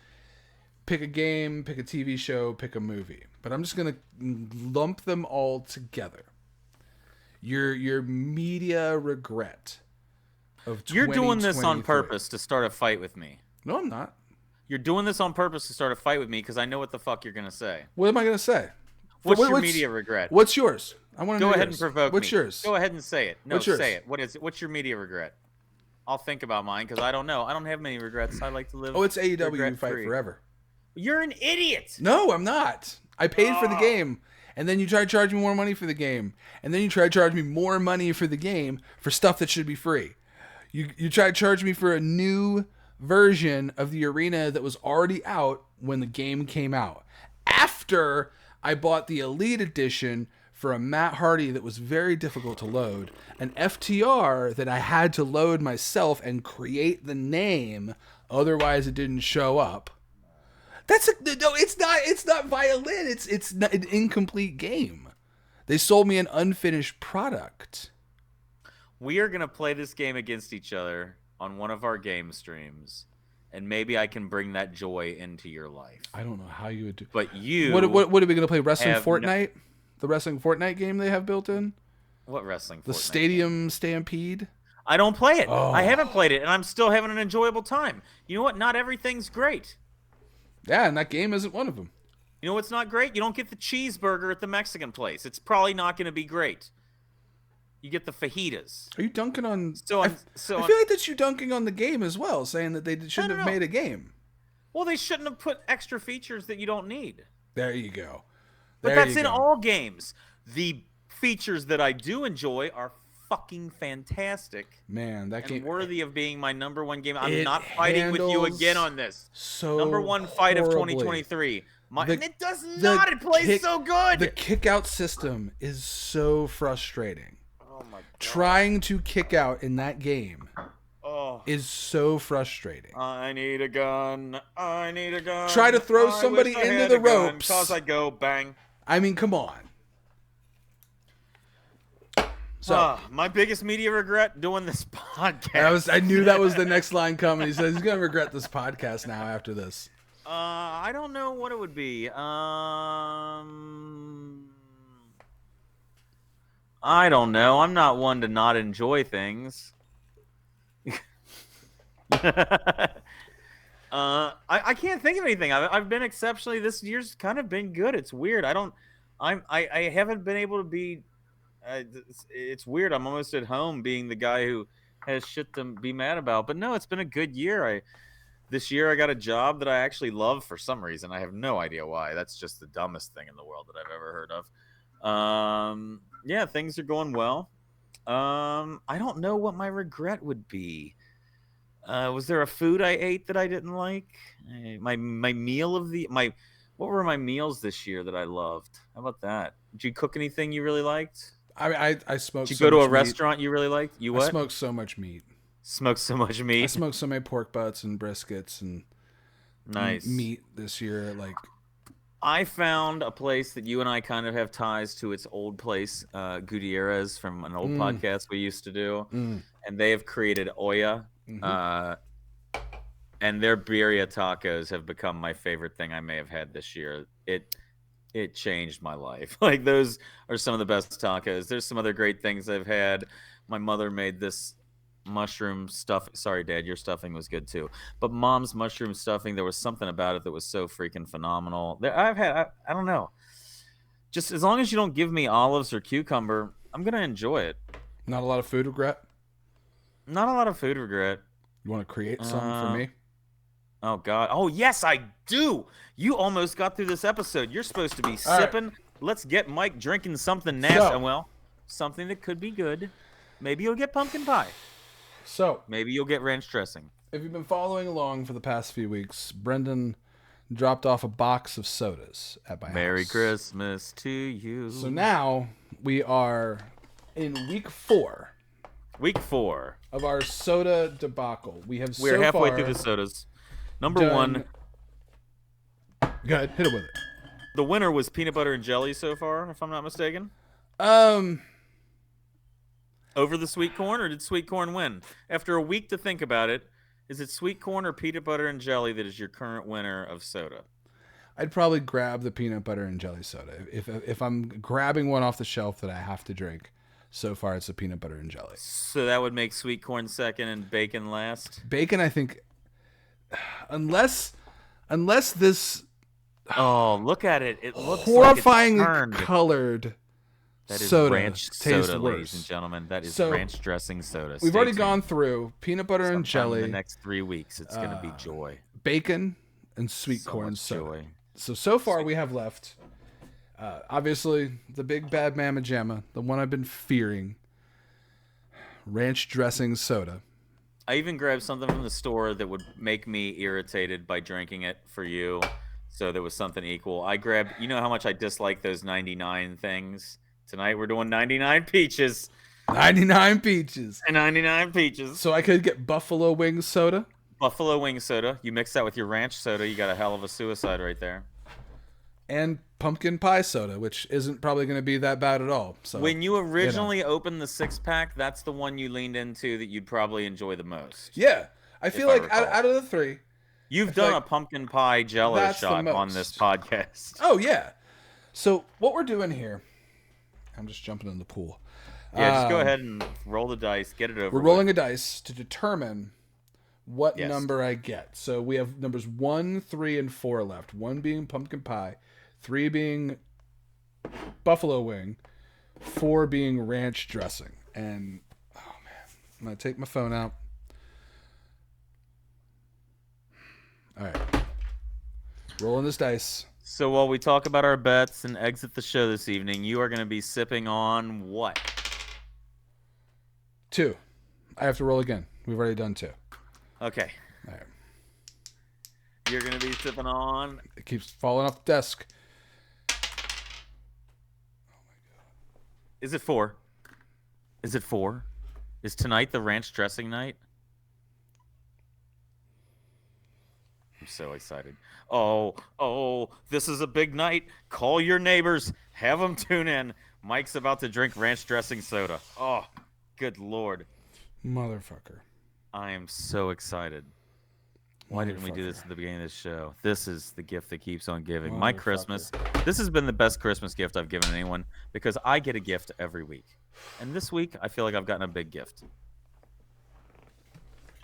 S3: pick a game, pick a TV show, pick a movie. But I'm just gonna lump them all together. Your media regret of 2023.
S2: You're doing this on purpose to start a fight with me.
S3: No, I'm not.
S2: You're doing this on purpose to start a fight with me because I know what the fuck you're gonna say.
S3: What am I gonna say?
S2: What's your media regret?
S3: What's yours? I want to
S2: Go
S3: know
S2: ahead
S3: yours.
S2: and provoke
S3: What's
S2: me.
S3: yours?
S2: Go ahead and say it. No,
S3: What's yours?
S2: say it. What is it? What's your media regret? I'll think about mine because I don't know. I don't have many regrets. I like to live.
S3: Oh, it's AEW. You fight
S2: regret-free.
S3: forever.
S2: You're an idiot.
S3: No, I'm not. I paid for the game, and then you try to charge me more money for the game, and then you try to charge me more money for the game for stuff that should be free. You tried to charge me for a new version of the arena that was already out when the game came out. After I bought the Elite Edition for a Matt Hardy that was very difficult to load, an FTR that I had to load myself and create the name, otherwise it didn't show up. It's not violin. It's not an incomplete game. They sold me an unfinished product.
S2: We are going to play this game against each other on one of our game streams, and maybe I can bring that joy into your life.
S3: I don't know how you would do.
S2: But you,
S3: what are we going to play? Wrestling Fortnite? The Wrestling Fortnite game they have built in?
S2: What wrestling?
S3: The
S2: Fortnite
S3: Stadium
S2: game?
S3: Stampede?
S2: I don't play it.
S3: Oh.
S2: I haven't played it, and I'm still having an enjoyable time. You know what? Not everything's great.
S3: Yeah, and that game isn't one of them.
S2: You know what's not great? You don't get the cheeseburger at the Mexican place. It's probably not going to be great. You get the fajitas.
S3: Are you dunking on... I
S2: I
S3: feel like that's you dunking on the game as well, saying that they shouldn't have made a game.
S2: Well, they shouldn't have put extra features that you don't need.
S3: There you go.
S2: But that's in all games. The features that I do enjoy are fucking fantastic.
S3: Man, that game...
S2: worthy of being my number one game. I'm not fighting with you again on this.
S3: So
S2: number one fight
S3: horribly.
S2: of 2023. And it does not. It plays so good.
S3: The kick-out system is so frustrating.
S2: Oh my God.
S3: Trying to kick out in that game is so frustrating.
S2: I need a gun. I need a gun.
S3: Try to throw somebody into the ropes.
S2: Cause I go bang.
S3: I mean, come on. So
S2: my biggest media regret doing this podcast.
S3: I knew that was the next line coming. He says he's gonna regret this podcast now after this.
S2: I don't know what it would be. I don't know. I'm not one to not enjoy things. I can't think of anything. I've been exceptionally. This year's kind of been good. It's weird. I haven't been able to be. It's weird. I'm almost at home being the guy who has shit to be mad about. But no, it's been a good year. This year I got a job that I actually love for some reason. I have no idea why. That's just the dumbest thing in the world that I've ever heard of. Yeah, things are going well. I don't know what my regret would be. Was there a food I ate that I didn't like? My meal of the what were my meals this year that I loved? How about that? Did you cook anything you really liked?
S3: I smoked.
S2: Did you go to a restaurant you really liked? You what?
S3: I smoked so much meat.
S2: Smoked so much meat.
S3: I smoked so many pork butts and briskets and
S2: nice
S3: meat this year. Like,
S2: I found a place that you and I kind of have ties to its old place, Gutierrez from an old podcast we used to do, and they have created Oya, and their birria tacos have become my favorite thing I may have had this year. It changed my life. Like, those are some of the best tacos. There's some other great things I've had. My mother made this mushroom stuff. Sorry, Dad, your stuffing was good too. But Mom's mushroom stuffing, there was something about it that was so freaking phenomenal. I don't know. Just as long as you don't give me olives or cucumber, I'm gonna enjoy it.
S3: Not a lot of food regret.
S2: Not a lot of food regret.
S3: You want to create something for me?
S2: Oh God. Oh yes, I do. You almost got through this episode. You're supposed to be sipping. Right. Let's get Mike drinking something nasty. Well, something that could be good. Maybe you'll get pumpkin pie.
S3: So
S2: maybe you'll get ranch dressing.
S3: If you've been following along for the past few weeks, Brendon dropped off a box of sodas at my house.
S2: Merry Christmas to you.
S3: So now we are in week 4.
S2: Week 4
S3: of our soda debacle.
S2: We're halfway through the sodas. Number 1.
S3: Go ahead, hit it with it.
S2: The winner was peanut butter and jelly so far, if I'm not mistaken. Over the sweet corn, or did sweet corn win? After a week to think about it, is it sweet corn or peanut butter and jelly that is your current winner of soda?
S3: I'd probably grab the peanut butter and jelly soda. If I'm grabbing one off the shelf that I have to drink, so far it's the peanut butter and jelly.
S2: So that would make sweet corn second and bacon last?
S3: Bacon, I think, unless this...
S2: Oh, look at it. It looks
S3: horrifyingly
S2: like it's
S3: colored...
S2: That is
S3: soda
S2: ranch soda, ladies and gentlemen. That is ranch dressing soda.
S3: We've already gone through peanut butter and jelly.
S2: In the next 3 weeks, it's going to be joy.
S3: Bacon and sweet corn soda. So far we have left, obviously, the big bad mamma jamma, the one I've been fearing, ranch dressing soda.
S2: I even grabbed something from the store that would make me irritated by drinking it for you. So there was something equal. I grabbed, you know how much I dislike those 99 things? Tonight we're doing 99 peaches.
S3: 99 peaches.
S2: 99 peaches.
S3: So I could get buffalo wing soda.
S2: Buffalo wing soda. You mix that with your ranch soda, you got a hell of a suicide right there.
S3: And pumpkin pie soda, which isn't probably going to be that bad at all. So
S2: when you originally opened the 6-pack, that's the one you leaned into that you'd probably enjoy the most.
S3: Yeah. I feel like out of the three,
S2: you've done a pumpkin pie jello shot on this podcast.
S3: Oh, yeah. So what we're doing here, I'm just jumping in the pool.
S2: Yeah, just go ahead and roll the dice. Get it over
S3: We're rolling a dice to determine what number I get. So we have numbers 1, 3, and 4 left. 1 being pumpkin pie, 3 being buffalo wing, 4 being ranch dressing. And, oh, man. I'm going to take my phone out. All right. Rolling this dice.
S2: So while we talk about our bets and exit the show this evening, you are going to be sipping on what?
S3: 2. I have to roll again. We've already done 2.
S2: Okay.
S3: All right.
S2: You're going to be sipping on...
S3: It keeps falling off the desk.
S2: Is it 4? Is it 4? Is tonight the ranch dressing night? I'm so excited. Oh, this is a big night. Call your neighbors. Have them tune in. Mike's about to drink ranch dressing soda. Oh, good Lord.
S3: Motherfucker.
S2: I am so excited. Why didn't we do this at the beginning of this show? This is the gift that keeps on giving. My Christmas. This has been the best Christmas gift I've given anyone because I get a gift every week. And this week, I feel like I've gotten a big gift.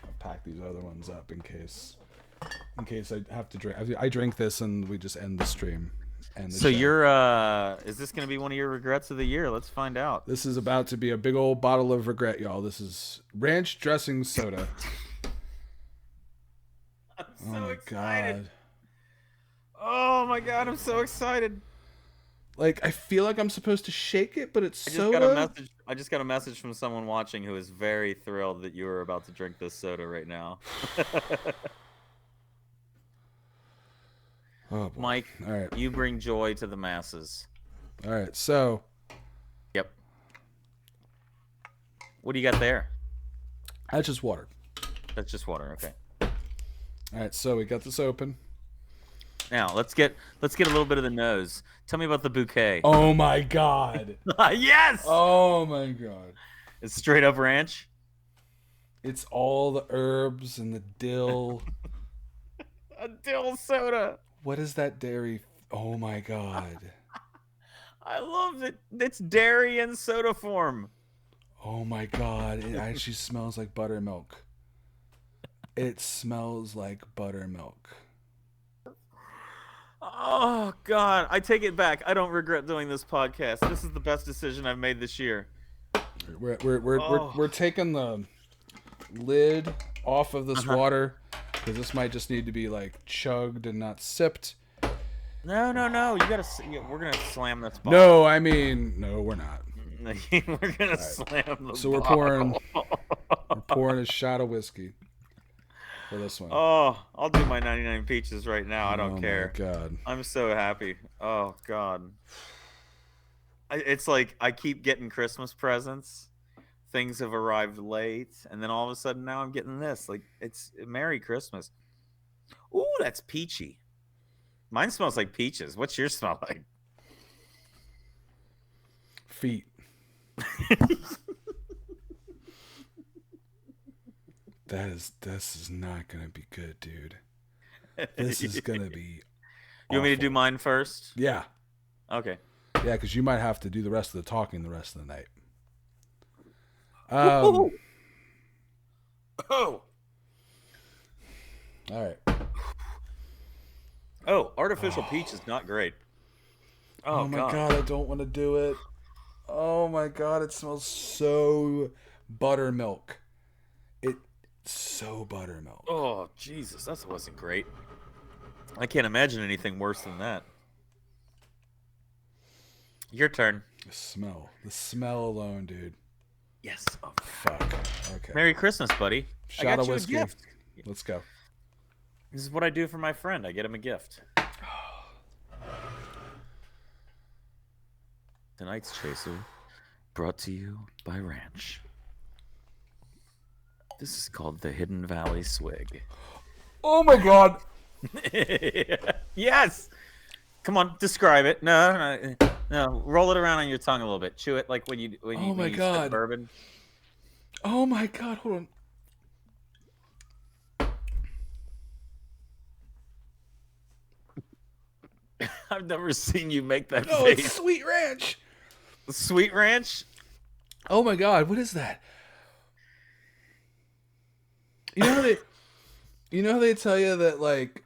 S3: I'll pack these other ones up in case I have to drink. I drink this and we just end the stream.
S2: So you're, is this going to be one of your regrets of the year? Let's find out.
S3: This is about to be a big old bottle of regret, y'all. This is ranch dressing soda.
S2: I'm so excited. Oh my God, I'm so excited.
S3: Like, I feel like I'm supposed to shake it, but it's soda.
S2: I just got a message from someone watching who is very thrilled that you are about to drink this soda right now.
S3: Oh, boy.
S2: Mike,
S3: all right.
S2: You bring joy to the masses.
S3: All right, so.
S2: Yep. What do you got there?
S3: That's just water.
S2: That's just water, okay.
S3: All right, so we got this open.
S2: Now, let's get a little bit of the nose. Tell me about the bouquet.
S3: Oh, my God.
S2: Yes!
S3: Oh, my God.
S2: It's straight up ranch?
S3: It's all the herbs and the dill.
S2: A dill soda.
S3: What is that dairy? Oh, my God.
S2: I love it. It's dairy in soda form.
S3: Oh, my God. It actually smells like buttermilk. It smells like buttermilk.
S2: Oh, God. I take it back. I don't regret doing this podcast. This is the best decision I've made this year.
S3: We're taking the lid off of this water because this might just need to be like chugged and not sipped.
S2: No. We're gonna slam this bottle.
S3: No, I mean, no, we're not.
S2: We're gonna slam the
S3: So
S2: bottle.
S3: we're pouring a shot of whiskey for this one.
S2: Oh, I'll do my 99 peaches right now. I don't care.
S3: Oh my God.
S2: I'm so happy. Oh God. It's like I keep getting Christmas presents. Things have arrived late, and then all of a sudden now I'm getting this. Like, it's Merry Christmas. Ooh, that's peachy. Mine smells like peaches. What's yours smell like?
S3: Feet. This is not gonna be good, dude. This is gonna be
S2: You want me to do mine first?
S3: Yeah.
S2: Okay.
S3: Yeah, because you might have to do the rest of the talking the rest of the night.
S2: Oh.
S3: All right.
S2: Oh, artificial peach is not great.
S3: Oh my God, I don't want to do it. Oh my God, it smells so buttermilk. It's so buttermilk.
S2: Oh, Jesus, that wasn't great. I can't imagine anything worse than that. Your turn.
S3: The smell alone, dude.
S2: Yes. Oh,
S3: Fuck. Okay.
S2: Merry Christmas, buddy. I
S3: Shot
S2: got
S3: of
S2: you
S3: whiskey.
S2: a gift.
S3: Let's go.
S2: This is what I do for my friend. I get him a gift. Tonight's chaser, brought to you by Ranch. This is called the Hidden Valley Swig.
S3: Oh my god.
S2: Yes. Come on, describe it. No. Roll it around on your tongue a little bit. Chew it like when you sip bourbon.
S3: Oh my god. Hold on.
S2: I've never seen you make that
S3: Oh,
S2: face.
S3: it's Sweet Ranch.
S2: Sweet Ranch?
S3: Oh my god, what is that? You know how they tell you that like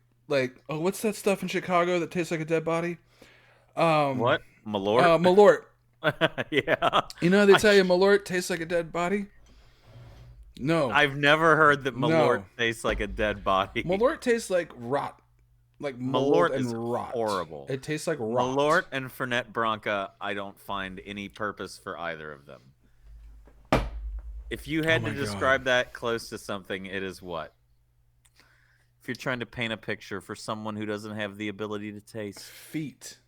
S3: oh, what's that stuff in Chicago that tastes like a dead body?
S2: What? Malort?
S3: Malort.
S2: Yeah.
S3: You know how they tell you Malort tastes like a dead body? No.
S2: I've never heard that Malort
S3: No.
S2: tastes like a dead body.
S3: Malort tastes like rot. Like mold
S2: Malort
S3: and
S2: is
S3: rot.
S2: horrible.
S3: It tastes like rot.
S2: Malort and Fernet Branca, I don't find any purpose for either of them. If you had to describe that close to something, it is what? If you're trying to paint a picture for someone who doesn't have the ability to taste.
S3: Feet.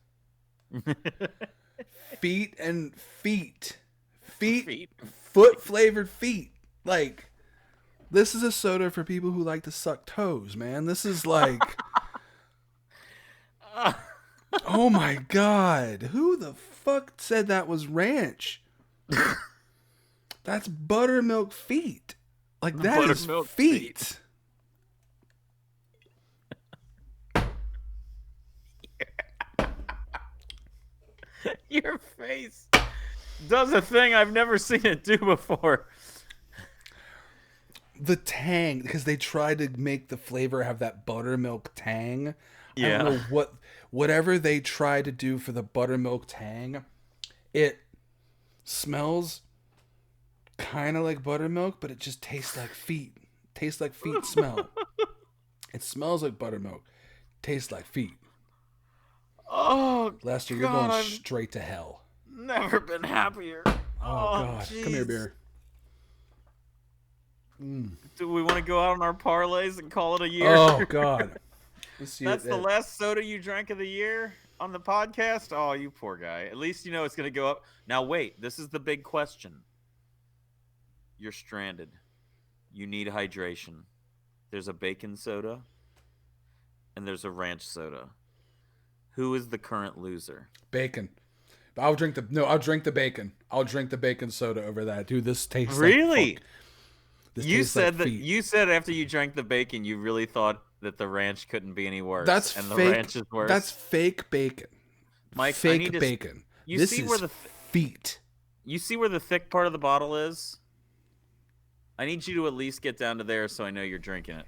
S3: Feet and feet. Feet. Foot flavored feet. Like, this is a soda for people who like to suck toes, man. This is like... Oh my god. Who the fuck said that was ranch? That's buttermilk feet. Like, that is feet.
S2: Your face does a thing I've never seen it do before.
S3: The tang, because they tried to make the flavor have that buttermilk tang.
S2: Yeah.
S3: I don't know whatever they try to do for the buttermilk tang, it smells kind of like buttermilk, but it just tastes like feet. Tastes like feet smell. It smells like buttermilk. Tastes like feet.
S2: Oh,
S3: Lester, you're
S2: God,
S3: going straight to hell.
S2: never been happier.
S3: Oh, God.
S2: Geez.
S3: Come here, beer.
S2: Do we want to go out on our parlays and call it a year?
S3: Oh, God.
S2: That's the last soda you drank of the year on the podcast? Oh, you poor guy. At least you know it's going to go up. Now, wait. This is the big question. You're stranded. You need hydration. There's a bacon soda, and there's a ranch soda. Who is the current loser?
S3: Bacon. I'll drink the bacon. I'll drink the bacon soda over that. Dude, this tastes
S2: really?
S3: like this
S2: You
S3: tastes
S2: said
S3: like
S2: that
S3: feet.
S2: you said after you drank the bacon, you really thought that the ranch couldn't be any worse.
S3: That's
S2: and
S3: fake.
S2: The ranch is worse.
S3: That's fake bacon.
S2: Mike,
S3: fake bacon.
S2: You
S3: this
S2: see
S3: is
S2: where the
S3: feet.
S2: You see where the thick part of the bottle is? I need you to at least get down to there so I know you're drinking it.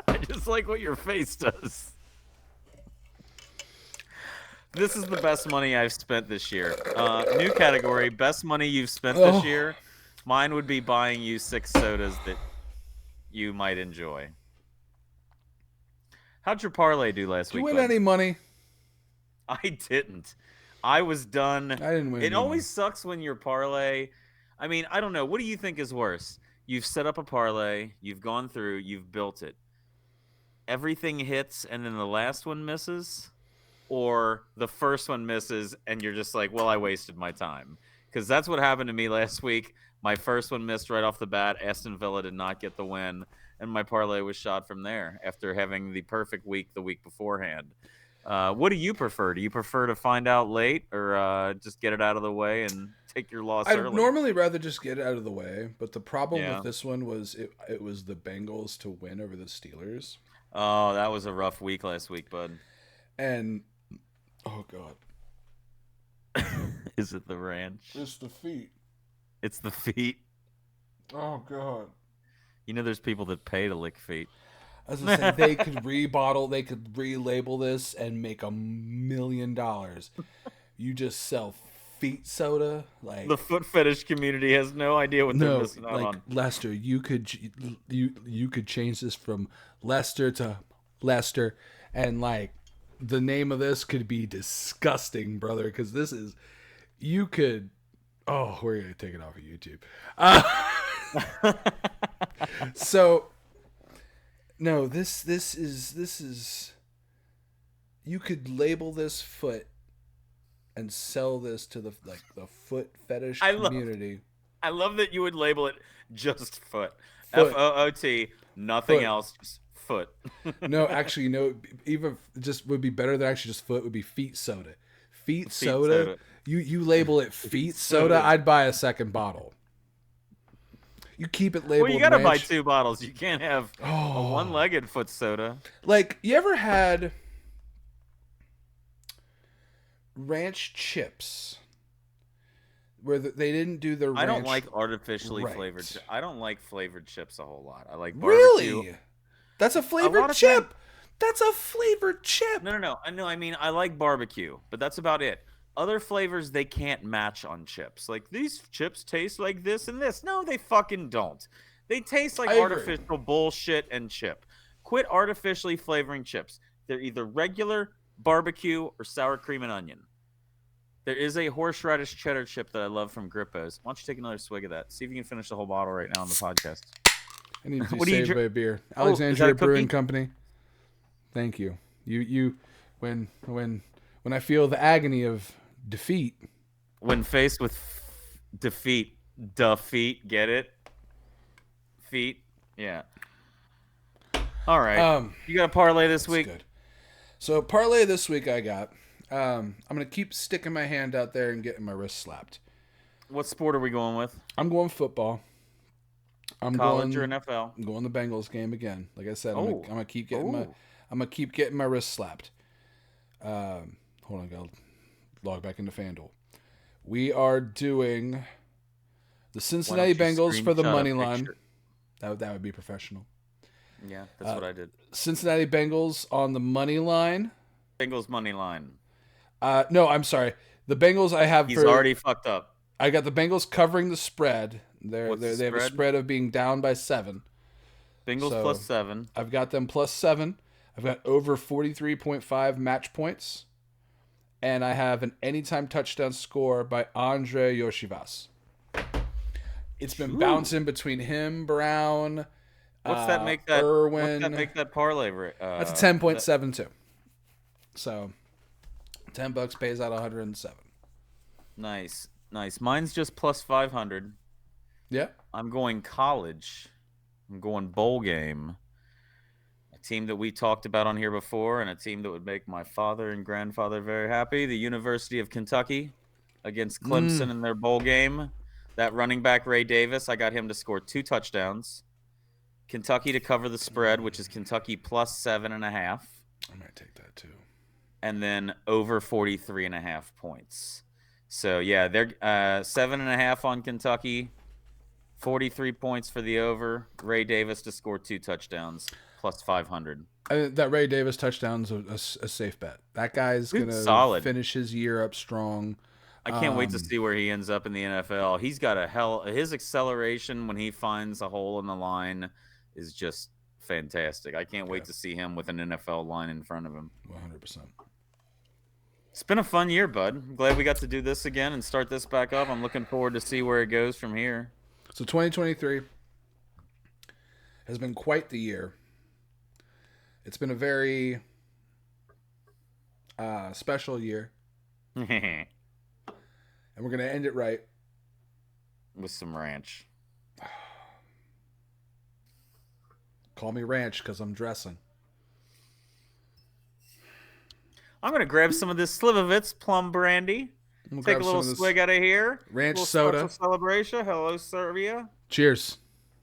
S2: I just like what your face does. This is the best money I've spent this year. New category, best money you've spent this year. Mine would be buying you 6 sodas that you might enjoy. How'd your parlay do last week?
S3: Did you win any money?
S2: I didn't. I was done.
S3: I didn't win.
S2: It always sucks when your parlay. I mean, I don't know. What do you think is worse? You've set up a parlay, you've gone through, you've built it. Everything hits and then the last one misses? Or the first one misses and you're just like, well, I wasted my time. Because that's what happened to me last week. My first one missed right off the bat. Aston Villa did not get the win. And my parlay was shot from there after having the perfect week the week beforehand. What do you prefer? Do you prefer to find out late or just get it out of the way and take your loss early?
S3: I'd normally rather just get it out of the way. But the problem
S2: Yeah.
S3: with this one was it was the Bengals to win over the Steelers.
S2: Oh, that was a rough week last week, bud.
S3: And, oh, God.
S2: Is it the ranch?
S3: It's the feet.
S2: It's the feet.
S3: Oh, God.
S2: You know there's people that pay to lick feet.
S3: As I said, they could they could relabel this and make $1 million. You just sell feet soda, like
S2: The foot fetish community has no idea what they're missing out on.
S3: Lester, you could change this from Lester to Lester, and like the name of this could be disgusting, brother, because this is, you could, oh, we're going to take it off of YouTube. So, no, this is, you could label this foot and sell this to the foot fetish community.
S2: I love that you would label it just foot.
S3: Foot.
S2: FOOT, nothing
S3: Foot.
S2: else, just foot.
S3: No, actually, even just would be better than actually just foot would be feet soda. Feet soda. You label it feet soda, I'd buy a second bottle. You keep it labeled.
S2: Well, you gotta buy
S3: ranch.
S2: 2 bottles. You can't have a one-legged foot soda.
S3: Like, you ever had ranch chips where they didn't do the ranch?
S2: I don't like artificially
S3: right.
S2: flavored. I don't like flavored chips a whole lot. I like barbecue.
S3: Really? That's a flavored chip. That's a flavored chip.
S2: No. I mean, I like barbecue, but that's about it. Other flavors they can't match on chips. Like, these chips taste like this and this. No, they fucking don't. They taste like artificial bullshit and chip. Quit artificially flavoring chips. They're either regular, barbecue, or sour cream and onion. There is a horseradish cheddar chip that I love from Grippo's. Why don't you take another swig of that? See if you can finish the whole bottle right now on the podcast.
S3: I need to save a beer.
S2: Oh,
S3: Alexandria Brewing Company. Thank you. You when I feel the agony of defeat.
S2: When faced with defeat, get it? Feet? Yeah. All right. You got a parlay this week?
S3: Good. So parlay this week I got. I'm gonna keep sticking my hand out there and getting my wrist slapped.
S2: What sport are we going with?
S3: I'm going football.
S2: College or NFL?
S3: I'm going the Bengals game again. Like I said, I'm gonna keep getting my wrist slapped. Hold on, I gotta log back into FanDuel. We are doing the Cincinnati Bengals for the money line. That would be professional.
S2: Yeah, that's what I did.
S3: Cincinnati Bengals on the money line.
S2: Bengals money line.
S3: No, I'm sorry. The Bengals I have.
S2: He's already fucked up.
S3: I got the Bengals covering the spread. They have a spread of being down by 7.
S2: Bengals plus 7.
S3: I've got them plus 7. I've got over 43.5 match points. And I have an anytime touchdown score by Andre Yoshivas. It's been bouncing between him, Brown,
S2: What's that make that?
S3: Irwin.
S2: What's that make that parlay?
S3: That's a 10.72. So, $10 pays out 107.
S2: Nice. Mine's just plus 500.
S3: Yeah.
S2: I'm going college. I'm going bowl game. A team that we talked about on here before, and a team that would make my father and grandfather very happy. The University of Kentucky against Clemson in their bowl game. That running back, Ray Davis, I got him to score 2 touchdowns. Kentucky to cover the spread, which is Kentucky plus 7.5.
S3: I might take that too.
S2: And then over 43.5 points. So yeah, they're 7.5 on Kentucky, 43 points for the over. Ray Davis to score 2 touchdowns, plus 500.
S3: That Ray Davis touchdown's a safe bet. That guy's gonna finish his year up strong.
S2: I can't wait to see where he ends up in the NFL. He's got his acceleration when he finds a hole in the line is just fantastic. I can't wait to see him with an NFL line in front of him.
S3: 100%.
S2: It's been a fun year, bud. I'm glad we got to do this again and start this back up. I'm looking forward to see where it goes from here.
S3: So 2023 has been quite the year. It's been a very special year. And we're going to end it right.
S2: With some ranch.
S3: Call me ranch because I'm dressing.
S2: I'm going to grab some of this Slivovitz plum brandy. Take a little swig out of here.
S3: Ranch soda.
S2: Celebration. Hello, Serbia.
S3: Cheers.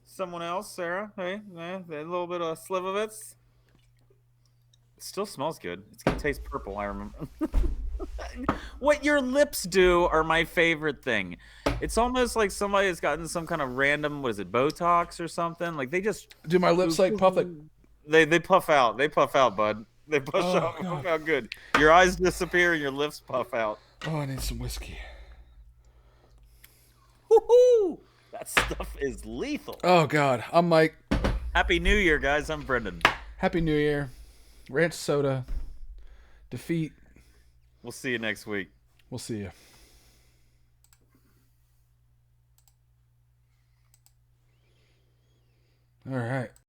S2: Someone else, Sarah. Hey, a little bit of Slivovitz. It still smells good. It's going to taste purple, I remember. What your lips do are my favorite thing. It's almost like somebody has gotten some kind of random, Botox or something? Like they just
S3: do my lips like puff like
S2: they puff out. They puff out, bud. They puff out good. Your eyes disappear and your lips puff out.
S3: Oh, I need some whiskey.
S2: Woohoo! That stuff is lethal.
S3: Oh God, I'm Mike.
S2: Happy New Year, guys. I'm Brendon.
S3: Happy New Year. Ranch soda. defeat.
S2: We'll see you next week.
S3: We'll see you. All right.